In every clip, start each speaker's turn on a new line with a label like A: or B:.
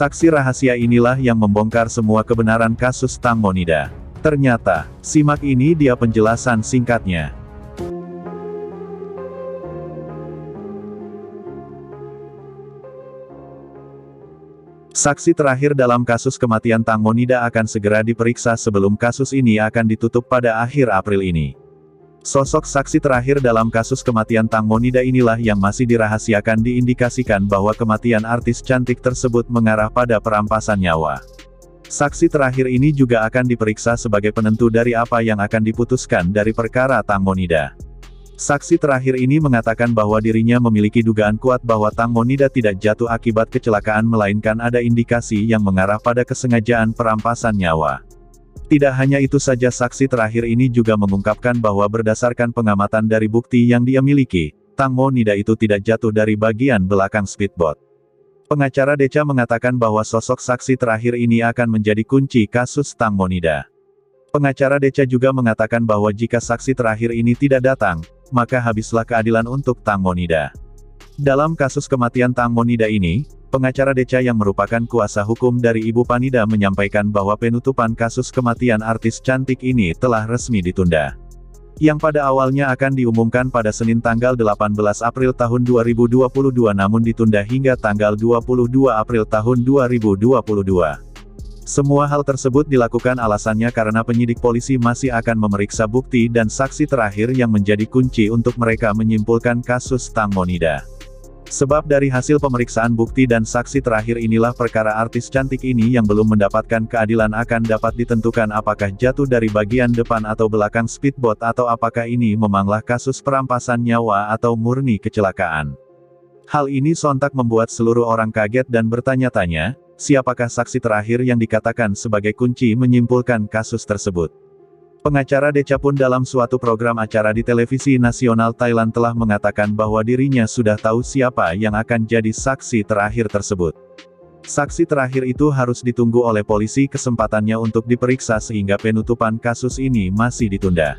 A: Saksi rahasia inilah yang membongkar semua kebenaran kasus Tang Monida. Ternyata, simak ini dia penjelasan singkatnya. Saksi terakhir dalam kasus kematian Tang Monida akan segera diperiksa sebelum kasus ini akan ditutup pada akhir April ini. Sosok saksi terakhir dalam kasus kematian Tang Monida inilah yang masih dirahasiakan diindikasikan bahwa kematian artis cantik tersebut mengarah pada perampasan nyawa. Saksi terakhir ini juga akan diperiksa sebagai penentu dari apa yang akan diputuskan dari perkara Tang Monida. Saksi terakhir ini mengatakan bahwa dirinya memiliki dugaan kuat bahwa Tang Monida tidak jatuh akibat kecelakaan melainkan ada indikasi yang mengarah pada kesengajaan perampasan nyawa. Tidak hanya itu saja, saksi terakhir ini juga mengungkapkan bahwa berdasarkan pengamatan dari bukti yang dia miliki, Tang Monida itu tidak jatuh dari bagian belakang speedboat. Pengacara Decha mengatakan bahwa sosok saksi terakhir ini akan menjadi kunci kasus Tang Monida. Pengacara Decha juga mengatakan bahwa jika saksi terakhir ini tidak datang, maka habislah keadilan untuk Tang Monida. Dalam kasus kematian Tang Monida ini, pengacara Decha yang merupakan kuasa hukum dari Ibu Panida menyampaikan bahwa penutupan kasus kematian artis cantik ini telah resmi ditunda. Yang pada awalnya akan diumumkan pada Senin tanggal 18 April tahun 2022 namun ditunda hingga tanggal 22 April tahun 2022. Semua hal tersebut dilakukan alasannya karena penyidik polisi masih akan memeriksa bukti dan saksi terakhir yang menjadi kunci untuk mereka menyimpulkan kasus Tang Monida. Sebab dari hasil pemeriksaan bukti dan saksi terakhir inilah perkara artis cantik ini yang belum mendapatkan keadilan akan dapat ditentukan apakah jatuh dari bagian depan atau belakang speedboat atau apakah ini memanglah kasus perampasan nyawa atau murni kecelakaan. Hal ini sontak membuat seluruh orang kaget dan bertanya-tanya, siapakah saksi terakhir yang dikatakan sebagai kunci menyimpulkan kasus tersebut. Pengacara Decha pun dalam suatu program acara di televisi nasional Thailand telah mengatakan bahwa dirinya sudah tahu siapa yang akan jadi saksi terakhir tersebut. Saksi terakhir itu harus ditunggu oleh polisi kesempatannya untuk diperiksa sehingga penutupan kasus ini masih ditunda.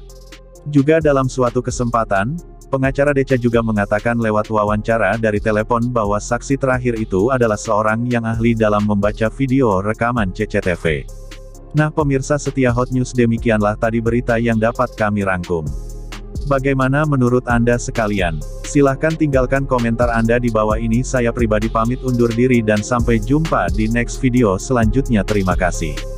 A: Juga dalam suatu kesempatan, pengacara Decha juga mengatakan lewat wawancara dari telepon bahwa saksi terakhir itu adalah seorang yang ahli dalam membaca video rekaman CCTV. Nah pemirsa setia Hot News, demikianlah tadi berita yang dapat kami rangkum. Bagaimana menurut Anda sekalian? Silahkan tinggalkan komentar Anda di bawah ini. Saya pribadi pamit undur diri dan sampai jumpa di next video selanjutnya. Terima kasih.